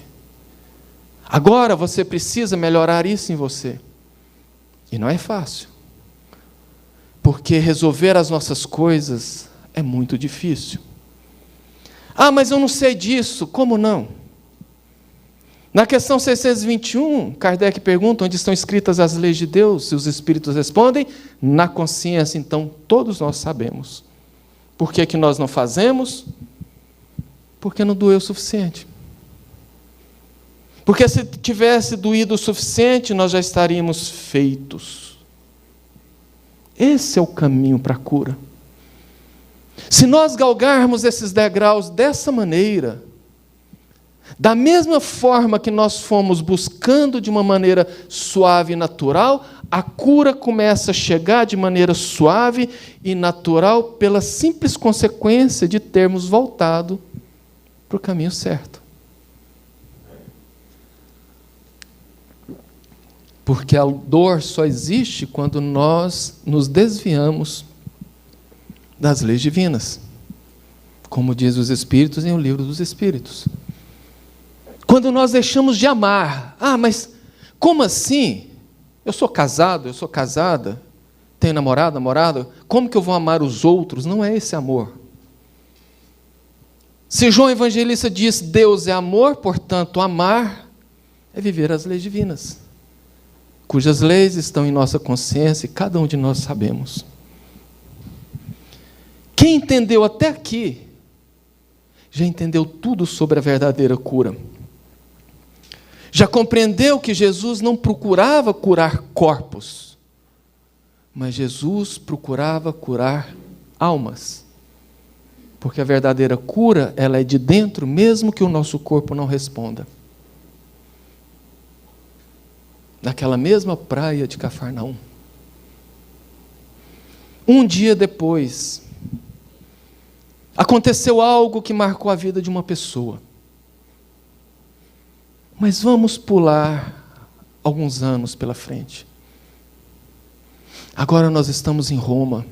Agora você precisa melhorar isso em você. E não é fácil. Porque resolver as nossas coisas é muito difícil. Ah, mas eu não sei disso. Como não? Na questão 621, Kardec pergunta onde estão escritas as leis de Deus, e os espíritos respondem: na consciência. Então, todos nós sabemos. Por que nós não fazemos? Porque não doeu o suficiente. Porque se tivesse doído o suficiente, nós já estaríamos feitos. Esse é o caminho para a cura. Se nós galgarmos esses degraus dessa maneira, da mesma forma que nós fomos buscando de uma maneira suave e natural, a cura começa a chegar de maneira suave e natural pela simples consequência de termos voltado para o caminho certo. Porque a dor só existe quando nós nos desviamos das leis divinas, como diz os Espíritos em O Livro dos Espíritos. Quando nós deixamos de amar. Mas como assim? Eu sou casado, eu sou casada, tenho namorado, namorada, como que eu vou amar os outros? Não é esse amor. Se João Evangelista diz Deus é amor, portanto, amar é viver as leis divinas, cujas leis estão em nossa consciência e cada um de nós sabemos. Quem entendeu até aqui, já entendeu tudo sobre a verdadeira cura. Já compreendeu que Jesus não procurava curar corpos, mas Jesus procurava curar almas. Porque a verdadeira cura, ela é de dentro, mesmo que o nosso corpo não responda. Naquela mesma praia de Cafarnaum. Um dia depois, aconteceu algo que marcou a vida de uma pessoa. Mas vamos pular alguns anos pela frente. Agora nós estamos em Roma,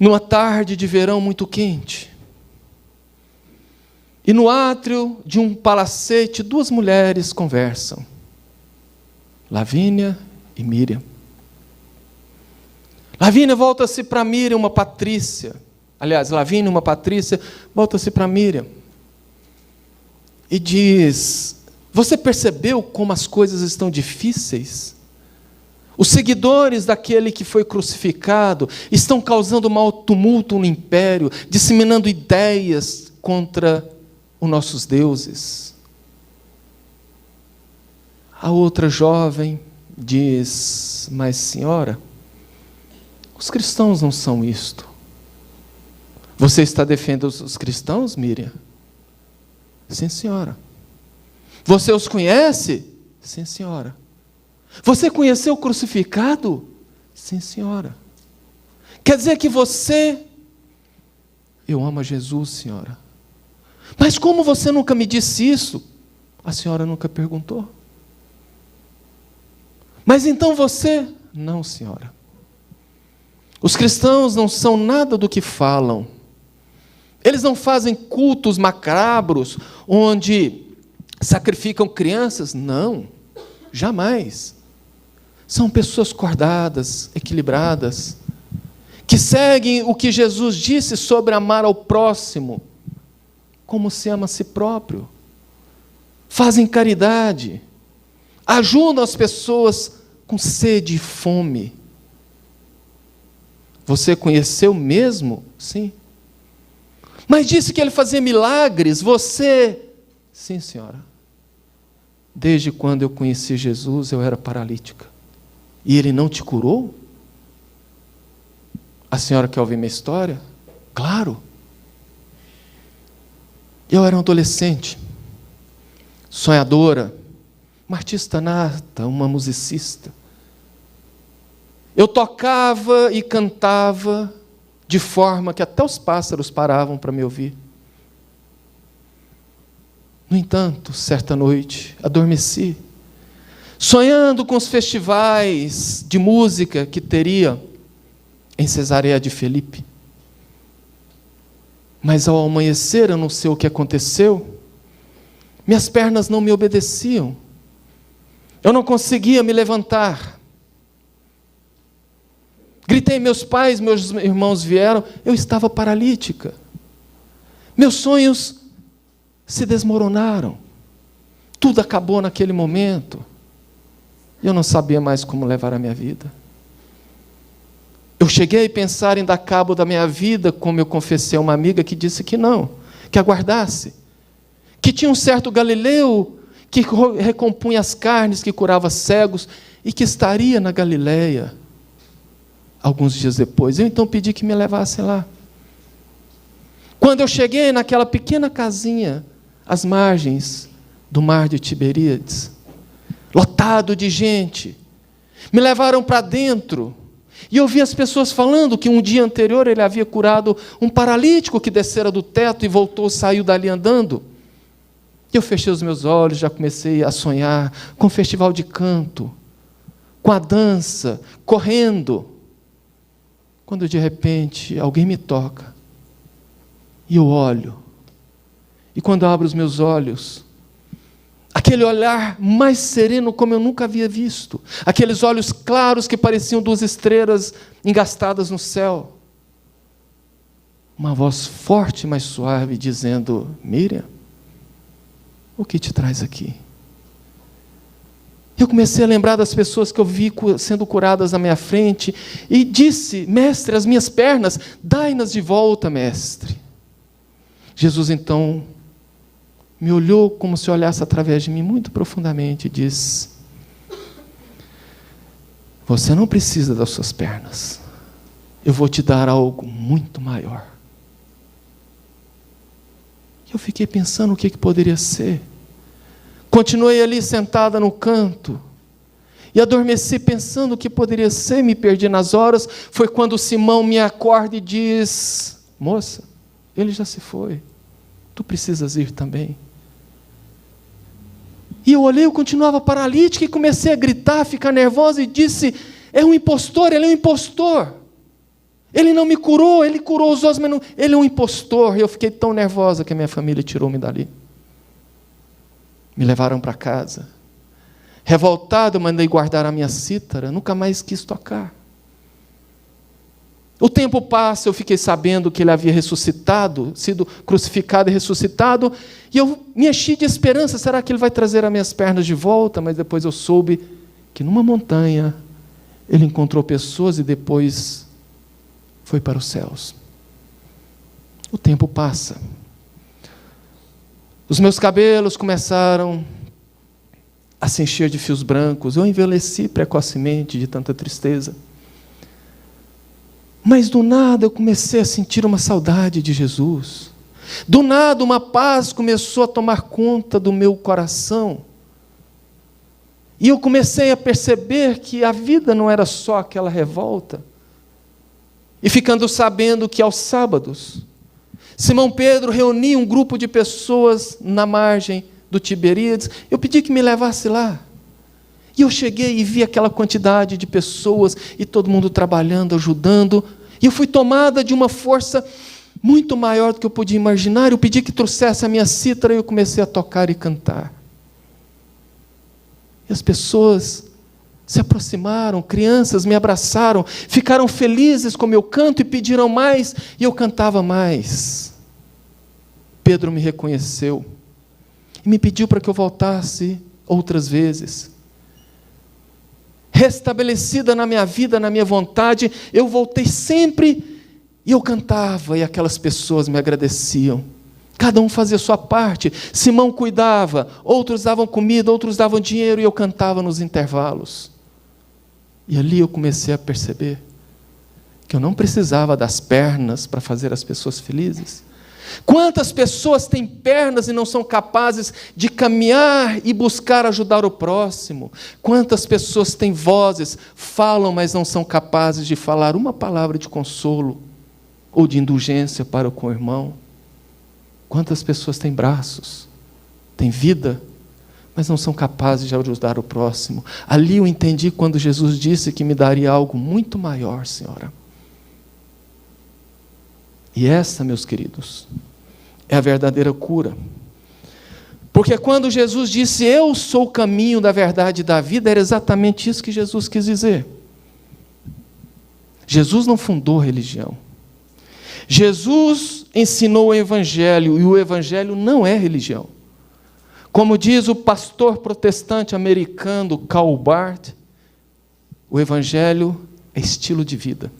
numa tarde de verão muito quente. E no átrio de um palacete, duas mulheres conversam. Lavínia e Míriam. Lavínia volta-se para Míriam, uma patrícia. Aliás, Lavínia, uma patrícia, volta-se para Míriam. E diz: você percebeu como as coisas estão difíceis? Os seguidores daquele que foi crucificado estão causando mau tumulto no império, disseminando ideias contra os nossos deuses. A outra jovem diz: mas senhora, os cristãos não são isto. Você está defendendo os cristãos, Míriam? Sim, senhora. Você os conhece? Sim, senhora. Você conheceu o crucificado? Sim, senhora. Quer dizer que você... Eu amo a Jesus, senhora. Mas como você nunca me disse isso? A senhora nunca perguntou. Mas então você... Não, senhora. Os cristãos não são nada do que falam. Eles não fazem cultos macabros, onde sacrificam crianças. Não, jamais. São pessoas cordadas, equilibradas, que seguem o que Jesus disse sobre amar ao próximo, como se ama a si próprio. Fazem caridade, ajudam as pessoas com sede e fome. Você conheceu mesmo? Sim. Mas disse que ele fazia milagres, você... Sim, senhora. Desde quando eu conheci Jesus, eu era paralítica. E ele não te curou? A senhora quer ouvir minha história? Claro. Eu era um adolescente, sonhadora, uma artista nata, uma musicista. Eu tocava e cantava de forma que até os pássaros paravam para me ouvir. No entanto, certa noite, adormeci, sonhando com os festivais de música que teria em Cesareia de Filipe. Mas ao amanhecer, eu não sei o que aconteceu, minhas pernas não me obedeciam. Eu não conseguia me levantar. Gritei, meus pais, meus irmãos vieram, eu estava paralítica. Meus sonhos se desmoronaram. Tudo acabou naquele momento. Eu não sabia mais como levar a minha vida. Eu cheguei a pensar em dar cabo da minha vida, como eu confessei a uma amiga que disse que não, que aguardasse, que tinha um certo Galileu que recompunha as carnes, que curava cegos, e que estaria na Galileia alguns dias depois. Eu então pedi que me levassem lá. Quando eu cheguei naquela pequena casinha, às margens do mar de Tiberíades, lotado de gente, me levaram para dentro, e eu vi as pessoas falando que um dia anterior ele havia curado um paralítico que descera do teto e voltou, saiu dali andando. E eu fechei os meus olhos, já comecei a sonhar com o festival de canto, com a dança, correndo. Quando de repente alguém me toca, e eu olho, e quando eu abro os meus olhos, aquele olhar mais sereno como eu nunca havia visto, aqueles olhos claros que pareciam 2 estrelas engastadas no céu, uma voz forte, mas suave, dizendo: Miriam, o que te traz aqui? Eu comecei a lembrar das pessoas que eu vi sendo curadas na minha frente, e disse: mestre, as minhas pernas, dai-nas de volta, mestre. Jesus então me olhou como se olhasse através de mim muito profundamente e disse: você não precisa das suas pernas, eu vou te dar algo muito maior. Eu fiquei pensando o que poderia ser. Continuei ali sentada no canto e adormeci pensando o que poderia ser, me perdi nas horas. Foi quando Simão me acorda e diz: moça, ele já se foi, tu precisas ir também. E eu olhei, eu continuava paralítica e comecei a gritar, a ficar nervosa e disse: é um impostor, ele é um impostor. Ele não me curou, ele curou os outros, mas não, ele é um impostor. E eu fiquei tão nervosa que a minha família tirou-me dali. Me levaram para casa. Revoltado, eu mandei guardar a minha cítara, nunca mais quis tocar. O tempo passa, eu fiquei sabendo que ele havia ressuscitado, sido crucificado e ressuscitado, e eu me enchi de esperança: será que ele vai trazer as minhas pernas de volta? Mas depois eu soube que numa montanha ele encontrou pessoas e depois foi para os céus. O tempo passa. Os meus cabelos começaram a se encher de fios brancos. Eu envelheci precocemente de tanta tristeza. Mas do nada eu comecei a sentir uma saudade de Jesus. Do nada uma paz começou a tomar conta do meu coração. E eu comecei a perceber que a vida não era só aquela revolta. E ficando sabendo que aos sábados, Simão Pedro reunia um grupo de pessoas na margem do Tiberíades, eu pedi que me levasse lá. E eu cheguei e vi aquela quantidade de pessoas, e todo mundo trabalhando, ajudando, e eu fui tomada de uma força muito maior do que eu podia imaginar. Eu pedi que trouxesse a minha cítara, e eu comecei a tocar e cantar. E as pessoas se aproximaram, crianças me abraçaram, ficaram felizes com o meu canto e pediram mais, e eu cantava mais. Pedro me reconheceu e me pediu para que eu voltasse outras vezes. Restabelecida na minha vida, na minha vontade, eu voltei sempre e eu cantava, e aquelas pessoas me agradeciam. Cada um fazia a sua parte. Simão cuidava, outros davam comida, outros davam dinheiro, e eu cantava nos intervalos. E ali eu comecei a perceber que eu não precisava das pernas para fazer as pessoas felizes. Quantas pessoas têm pernas e não são capazes de caminhar e buscar ajudar o próximo? Quantas pessoas têm vozes, falam, mas não são capazes de falar uma palavra de consolo ou de indulgência para com o irmão? Quantas pessoas têm braços, têm vida, mas não são capazes de ajudar o próximo? Ali eu entendi quando Jesus disse que me daria algo muito maior, Senhora. E essa, meus queridos, é a verdadeira cura. Porque quando Jesus disse: eu sou o caminho da verdade e da vida, era exatamente isso que Jesus quis dizer. Jesus não fundou religião. Jesus ensinou o Evangelho, e o Evangelho não é religião. Como diz o pastor protestante americano Karl Barth, o Evangelho é estilo de vida.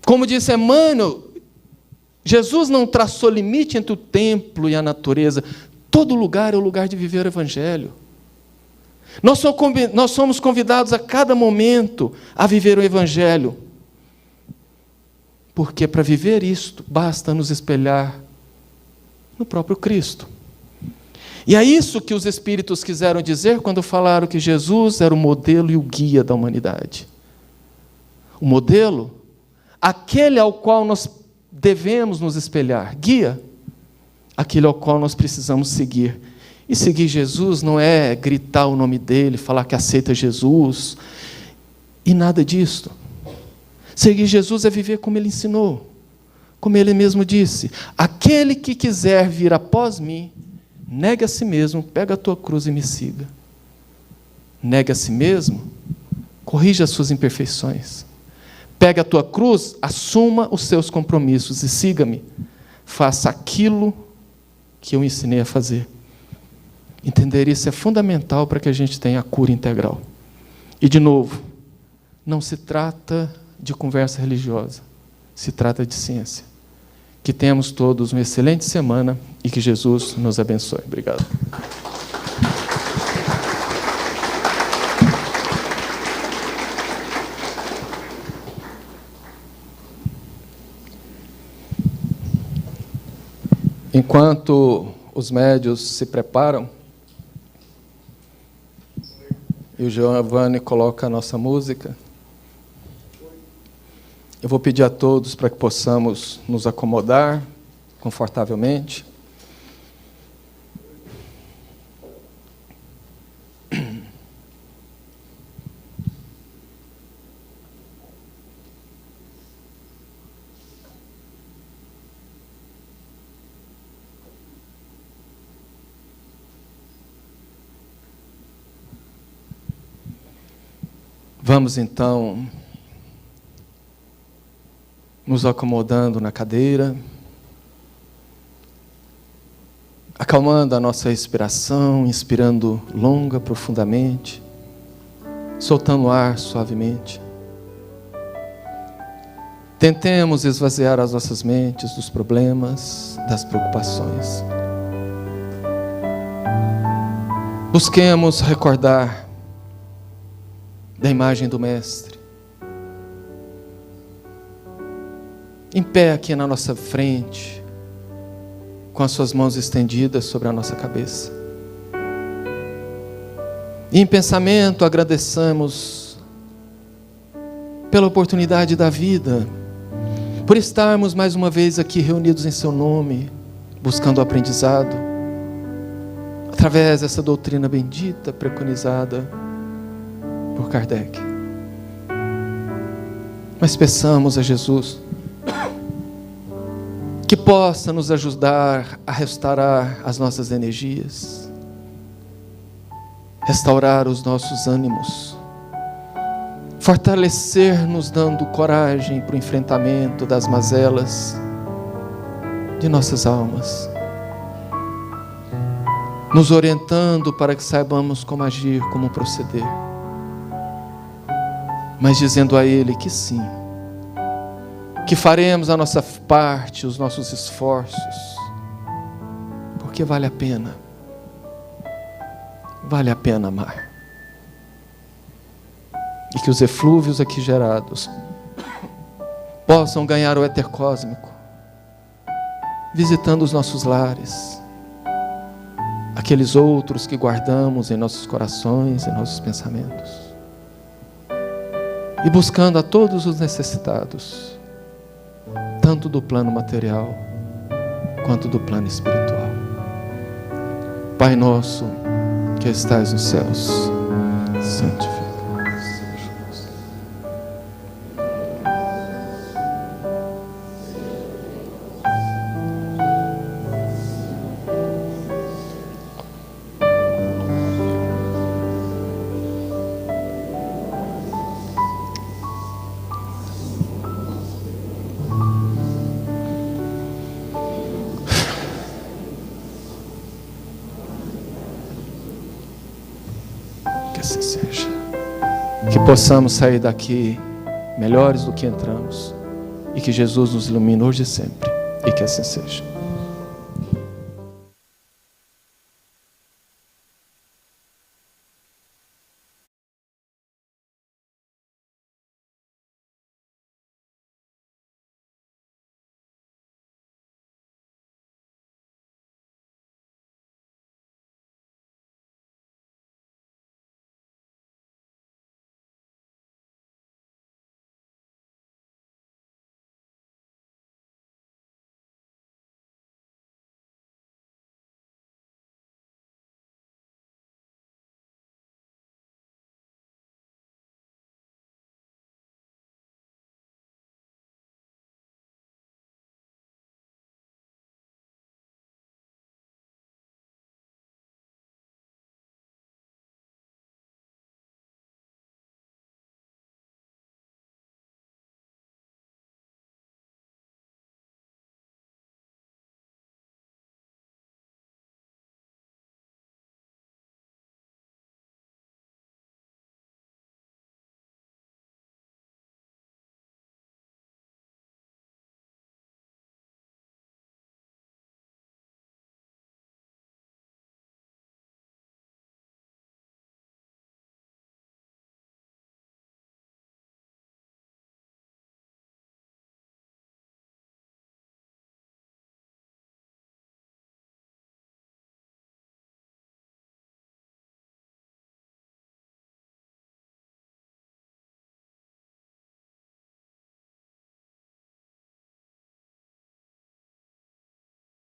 Como disse Emmanuel, Jesus não traçou limite entre o templo e a natureza. Todo lugar é o lugar de viver o Evangelho. Nós somos convidados a cada momento a viver o Evangelho. Porque para viver isto, basta nos espelhar no próprio Cristo. E é isso que os Espíritos quiseram dizer quando falaram que Jesus era o modelo e o guia da humanidade. O modelo, aquele ao qual nós devemos nos espelhar. Guia, aquele ao qual nós precisamos seguir. E seguir Jesus não é gritar o nome dele, falar que aceita Jesus, e nada disso. Seguir Jesus é viver como ele ensinou, como ele mesmo disse: aquele que quiser vir após mim, negue a si mesmo, pega a tua cruz e me siga. Negue a si mesmo, corrija as suas imperfeições. Pega a tua cruz, assuma os seus compromissos e siga-me. Faça aquilo que eu ensinei a fazer. Entender isso é fundamental para que a gente tenha a cura integral. E, de novo, não se trata de conversa religiosa, se trata de ciência. Que tenhamos todos uma excelente semana e que Jesus nos abençoe. Obrigado. Enquanto os médios se preparam, e o Giovanni coloca a nossa música, eu vou pedir a todos para que possamos nos acomodar confortavelmente. Vamos então nos acomodando na cadeira, acalmando a nossa respiração, inspirando longa, profundamente, soltando o ar suavemente. Tentemos esvaziar as nossas mentes dos problemas, das preocupações. Busquemos recordar da imagem do Mestre, em pé aqui na nossa frente, com as suas mãos estendidas sobre a nossa cabeça. E em pensamento agradeçamos pela oportunidade da vida, por estarmos mais uma vez aqui reunidos em seu nome, buscando o aprendizado, através dessa doutrina bendita preconizada por Kardec. Mas peçamos a Jesus que possa nos ajudar a restaurar as nossas energias, restaurar os nossos ânimos, fortalecer-nos dando coragem para o enfrentamento das mazelas de nossas almas, nos orientando para que saibamos como agir, como proceder, mas dizendo a Ele que sim, que faremos a nossa parte, os nossos esforços, porque vale a pena amar. E que os eflúvios aqui gerados possam ganhar o éter cósmico, visitando os nossos lares, aqueles outros que guardamos em nossos corações, em nossos pensamentos, e buscando a todos os necessitados, tanto do plano material quanto do plano espiritual. Pai nosso que estais nos céus, santificado seja o vosso que assim seja. Que possamos sair daqui melhores do que entramos e que Jesus nos ilumine hoje e sempre. E que assim seja.